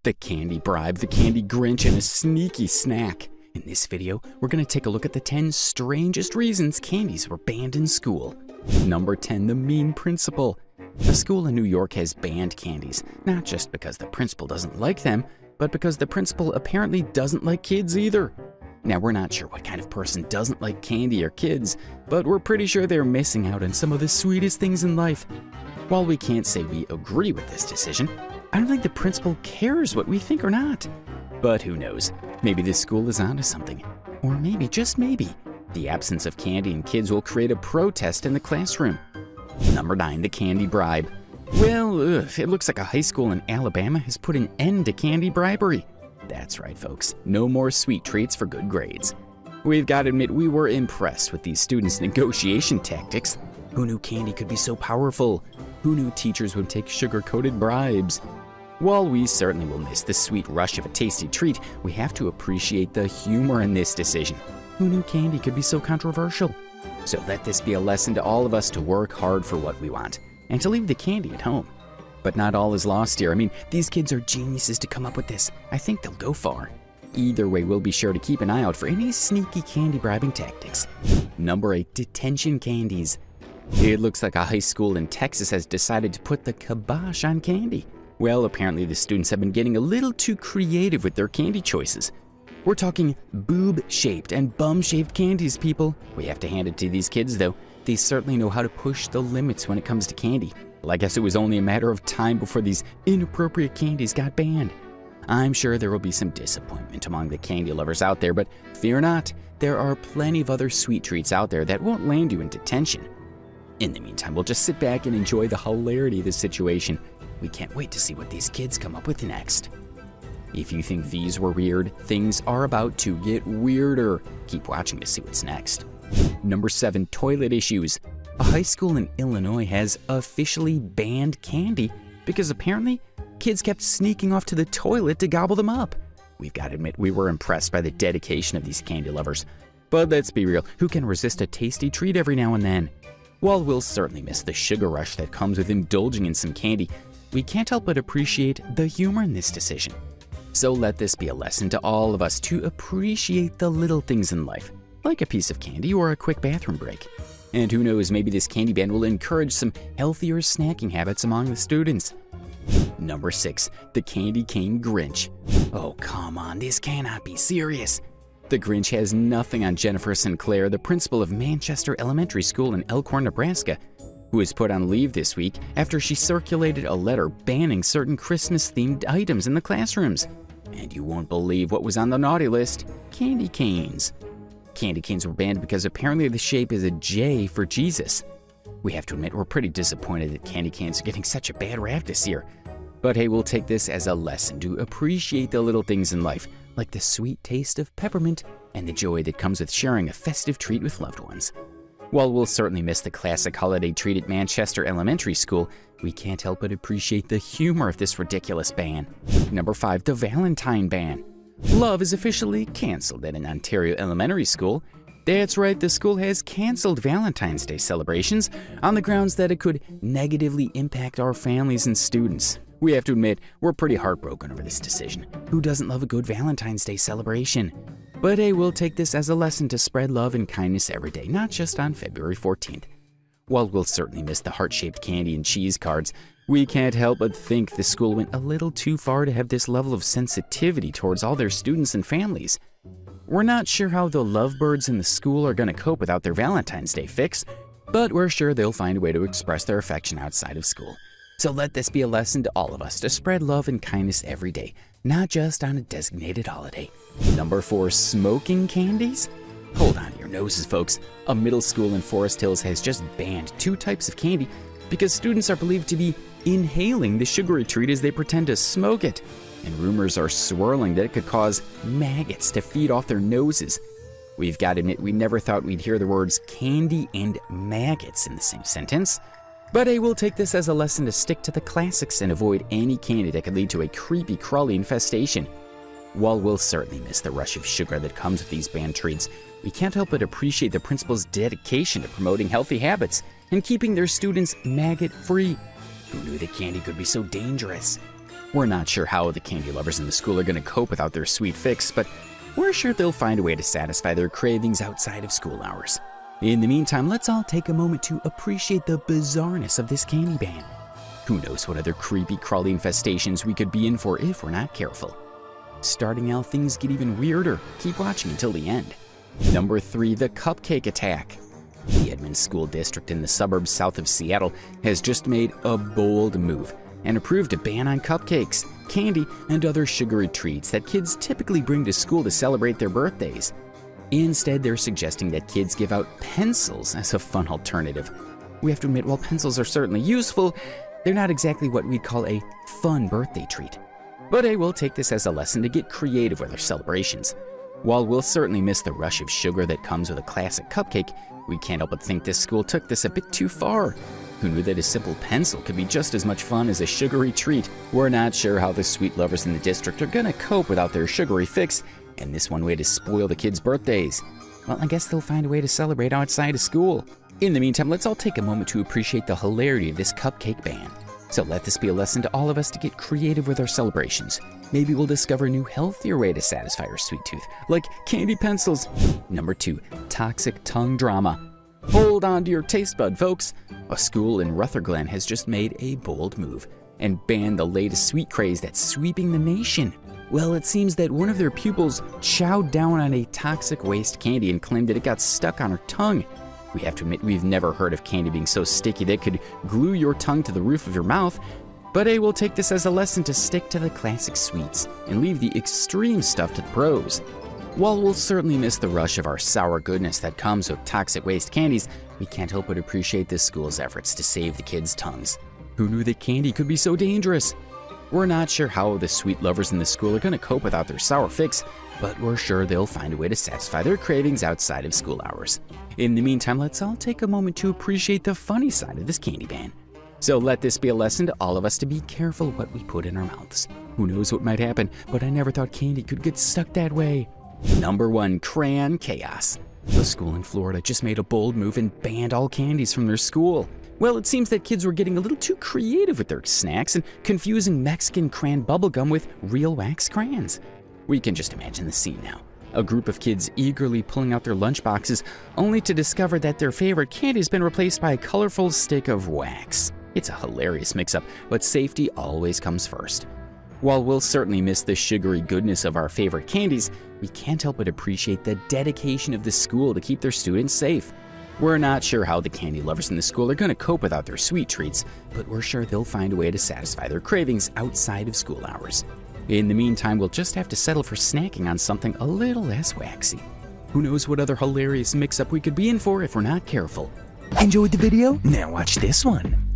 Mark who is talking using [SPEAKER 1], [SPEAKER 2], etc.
[SPEAKER 1] the candy bribe, the candy Grinch, and a sneaky snack. In this video, we're going to take a look at the 10 strangest reasons candies were banned in school. Number 10, the mean principal. A school in New York has banned candies, not just because the principal doesn't like them, but because the principal apparently doesn't like kids either. Now, we're not sure what kind of person doesn't like candy or kids, but we're pretty sure they're missing out on some of the sweetest things in life. While we can't say we agree with this decision, I don't think the principal cares what we think or not. But who knows? Maybe this school is onto something. Or maybe, just maybe, the absence of candy and kids will create a protest in the classroom. Number 9, the candy bribe. Well, it looks like a high school in Alabama has put an end to candy bribery. That's right, folks. No more sweet treats for good grades. We've got to admit we were impressed with these students' negotiation tactics. Who knew candy could be so powerful? Who knew teachers would take sugar-coated bribes? While we certainly will miss the sweet rush of a tasty treat, we have to appreciate the humor in this decision. Who knew candy could be so controversial? So let this be a lesson to all of us to work hard for what we want, and to leave the candy at home. But not all is lost here. I mean, these kids are geniuses to come up with this. I think they'll go far. Either way, we'll be sure to keep an eye out for any sneaky candy bribing tactics. Number 8, detention candies. It looks like a high school in Texas has decided to put the kibosh on candy. Well, apparently the students have been getting a little too creative with their candy choices. We're talking boob-shaped and bum-shaped candies, people. We have to hand it to these kids, though. They certainly know how to push the limits when it comes to candy. Well, I guess it was only a matter of time before these inappropriate candies got banned. I'm sure there will be some disappointment among the candy lovers out there, but fear not, there are plenty of other sweet treats out there that won't land you in detention. In the meantime, we'll just sit back and enjoy the hilarity of the situation. We can't wait to see what these kids come up with next. If you think these were weird, things are about to get weirder. Keep watching to see what's next. Number 7, toilet issues. A high school in Illinois has officially banned candy because apparently kids kept sneaking off to the toilet to gobble them up. We've got to admit we were impressed by the dedication of these candy lovers. But let's be real, who can resist a tasty treat every now and then? While we'll certainly miss the sugar rush that comes with indulging in some candy, we can't help but appreciate the humor in this decision. So let this be a lesson to all of us to appreciate the little things in life, like a piece of candy or a quick bathroom break. And who knows, maybe this candy ban will encourage some healthier snacking habits among the students. Number 6, the candy cane Grinch. Oh, come on, this cannot be serious. The Grinch has nothing on Jennifer Sinclair, the principal of Manchester Elementary School in Elkhorn, Nebraska, who was put on leave this week after she circulated a letter banning certain Christmas-themed items in the classrooms. And you won't believe what was on the naughty list: candy canes. Candy canes were banned because apparently the shape is a J for Jesus. We have to admit we're pretty disappointed that candy canes are getting such a bad rap this year. But hey, we'll take this as a lesson to appreciate the little things in life, like the sweet taste of peppermint and the joy that comes with sharing a festive treat with loved ones. While we'll certainly miss the classic holiday treat at Manchester Elementary School, we can't help but appreciate the humor of this ridiculous ban. Number 5, the Valentine Ban. Love is officially canceled at an Ontario elementary school. That's right, the school has canceled Valentine's Day celebrations on the grounds that it could negatively impact our families and students. We have to admit, we're pretty heartbroken over this decision. Who doesn't love a good Valentine's Day celebration? But hey, we'll take this as a lesson to spread love and kindness every day, not just on February 14th. While we'll certainly miss the heart-shaped candy and cheese cards, we can't help but think the school went a little too far to have this level of sensitivity towards all their students and families. We're not sure how the lovebirds in the school are going to cope without their Valentine's Day fix, but we're sure they'll find a way to express their affection outside of school. So let this be a lesson to all of us to spread love and kindness every day, not just on a designated holiday. Number 4, smoking candies? Hold on to your noses, folks. A middle school in Forest Hills has just banned 2 types of candy because students are believed to be inhaling the sugary treat as they pretend to smoke it. And rumors are swirling that it could cause maggots to feed off their noses. We've got to admit, we never thought we'd hear the words candy and maggots in the same sentence. But hey, we'll take this as a lesson to stick to the classics and avoid any candy that could lead to a creepy, crawly infestation. While we'll certainly miss the rush of sugar that comes with these banned treats, we can't help but appreciate the principal's dedication to promoting healthy habits and keeping their students maggot-free. Who knew that candy could be so dangerous? We're not sure how the candy lovers in the school are going to cope without their sweet fix, but we're sure they'll find a way to satisfy their cravings outside of school hours. In the meantime, let's all take a moment to appreciate the bizarreness of this candy ban. Who knows what other creepy, crawly infestations we could be in for if we're not careful. Starting out, things get even weirder. Keep watching until the end. Number 3, the Cupcake Attack. The Edmonds School District in the suburbs south of Seattle has just made a bold move and approved a ban on cupcakes, candy, and other sugary treats that kids typically bring to school to celebrate their birthdays. Instead, they're suggesting that kids give out pencils as a fun alternative. We have to admit, while pencils are certainly useful, they're not exactly what we'd call a fun birthday treat. But hey, we'll take this as a lesson to get creative with our celebrations. While we'll certainly miss the rush of sugar that comes with a classic cupcake, we can't help but think this school took this a bit too far. Who knew that a simple pencil could be just as much fun as a sugary treat? We're not sure how the sweet lovers in the district are gonna cope without their sugary fix, and this one way to spoil the kids' birthdays. Well, I guess they'll find a way to celebrate outside of school. In the meantime, let's all take a moment to appreciate the hilarity of this cupcake ban. So let this be a lesson to all of us to get creative with our celebrations. Maybe we'll discover a new, healthier way to satisfy our sweet tooth, like candy pencils. Number 2, toxic tongue drama. Hold on to your taste bud, folks. A school in Rutherglen has just made a bold move and banned the latest sweet craze that's sweeping the nation. Well, it seems that one of their pupils chowed down on a toxic waste candy and claimed that it got stuck on her tongue. We have to admit, we've never heard of candy being so sticky that it could glue your tongue to the roof of your mouth. But hey, we'll take this as a lesson to stick to the classic sweets and leave the extreme stuff to the pros. While we'll certainly miss the rush of our sour goodness that comes with toxic waste candies, we can't help but appreciate this school's efforts to save the kids' tongues. Who knew that candy could be so dangerous? We're not sure how the sweet lovers in the school are going to cope without their sour fix, but we're sure they'll find a way to satisfy their cravings outside of school hours. In the meantime, let's all take a moment to appreciate the funny side of this candy ban. So let this be a lesson to all of us to be careful what we put in our mouths. Who knows what might happen, but I never thought candy could get stuck that way. Number 1, Cray Chaos. The school in Florida just made a bold move and banned all candies from their school. Well, it seems that kids were getting a little too creative with their snacks and confusing Mexican crayon bubblegum with real wax crayons. We can just imagine the scene now. A group of kids eagerly pulling out their lunchboxes, only to discover that their favorite candy has been replaced by a colorful stick of wax. It's a hilarious mix-up, but safety always comes first. While we'll certainly miss the sugary goodness of our favorite candies, we can't help but appreciate the dedication of the school to keep their students safe. We're not sure how the candy lovers in the school are going to cope without their sweet treats, but we're sure they'll find a way to satisfy their cravings outside of school hours. In the meantime, we'll just have to settle for snacking on something a little less waxy. Who knows what other hilarious mix-up we could be in for if we're not careful. Enjoyed the video? Now watch this one.